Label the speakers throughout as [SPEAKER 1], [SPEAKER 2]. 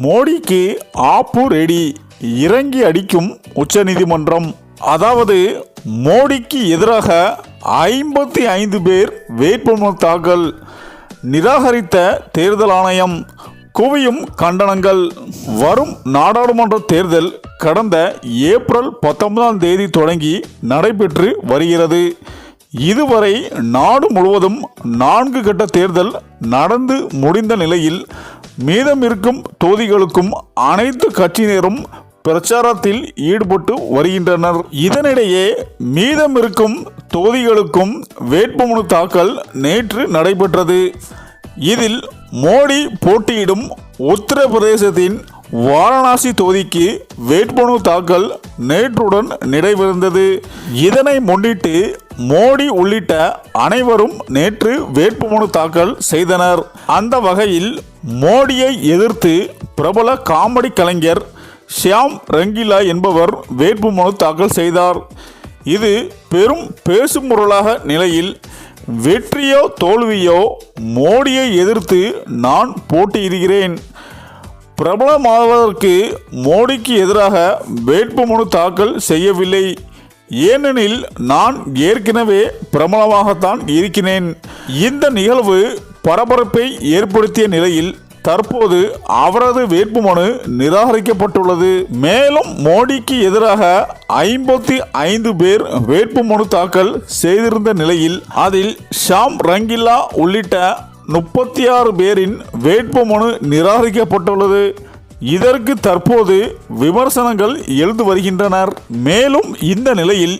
[SPEAKER 1] மோடிக்கு ஆப்பு ரெடி, இறங்கி அடிக்கும் உச்சநீதிமன்றம். அதாவது மோடிக்கு எதிராக 55 பேர் வேட்புமனு தாக்கல், நிராகரித்த தேர்தல் ஆணையம். குவியும் கண்டனங்கள். வரும் நாடாளுமன்ற தேர்தல் கடந்த ஏப்ரல் 19ஆம் தேதி தொடங்கி நடைபெற்று வருகிறது. இதுவரை நாடு முழுவதும் 4 கட்ட தேர்தல் நடந்து முடிந்த நிலையில் மீதம் இருக்கும் தொகுதிகளுக்கும் அனைத்து கட்சியினரும் பிரச்சாரத்தில் ஈடுபட்டு வருகின்றனர். இதனிடையே மீதம் இருக்கும் தொகுதிகளுக்கும் வேட்புமனு தாக்கல் நேற்று நடைபெற்றது. இதில் மோடி போட்டியிடும் உத்தரப்பிரதேசத்தின் வாரணாசி தொகுதிக்கு வேட்புமனு தாக்கல் நேற்றுடன் நிறைவடைந்தது. இதனை முன்னிட்டு மோடி உள்ளிட்ட அனைவரும் நேற்று வேட்புமனு தாக்கல் செய்தனர். அந்த வகையில் மோடியை எதிர்த்து பிரபல காமெடி கலைஞர் ஷியாம் ரங்கீலா என்பவர் வேட்புமனு தாக்கல் செய்தார். இது பெரும் பேசும்பொருளாக நிலையில் வெற்றியோ தோல்வியோ மோடியை எதிர்த்து நான் போட்டியிடுகிறேன், பிரபலமாவதற்கு மோடிக்கு எதிராக வேட்புமனு தாக்கல் செய்யவில்லை, ஏனெனில் நான் ஏற்கனவே பிரபலமாகத்தான் இருக்கிறேன். இந்த நிகழ்வு பரபரப்பை ஏற்படுத்திய நிலையில் தற்போது அவரது வேட்புமனு நிராகரிக்கப்பட்டுள்ளது. மேலும் மோடிக்கு எதிராக 55 பேர் வேட்புமனு தாக்கல் செய்திருந்த நிலையில் அதில் ஷியாம் ரங்கீலா உள்ளிட்ட 36 பேரின் வேட்புமனு நிராகரிக்கப்பட்டுள்ளது. இதற்கு தற்போது விமர்சனங்கள் எழுந்து வருகின்றனர். மேலும் இந்த நிலையில்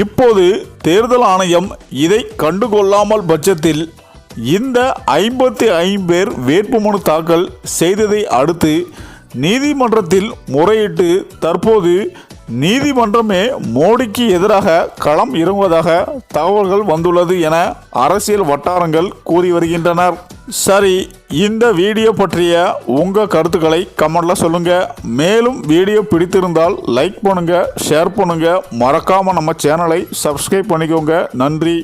[SPEAKER 1] இப்போது தேர்தல் ஆணையம் இதை கண்டுகொள்ளாமல் பட்சத்தில் இந்த 55 பேர் வேட்புமனு தாக்கல் செய்ததை அடுத்து நீதிமன்றத்தில் முறையிட்டு தற்போது நீதிமன்றமே மோடிக்கு எதிராக களம் இறங்குவதாக தகவல்கள் வந்துள்ளது என அரசியல் வட்டாரங்கள் கூறி வருகின்றனர். சரி, இந்த வீடியோ பற்றிய உங்கள் கருத்துக்களை கமெண்ட்ல சொல்லுங்க. மேலும் வீடியோ பிடித்திருந்தால் லைக் பண்ணுங்க, ஷேர் பண்ணுங்க, மறக்காம நம்ம சேனலை சப்ஸ்கிரைப் பண்ணிக்கோங்க. நன்றி.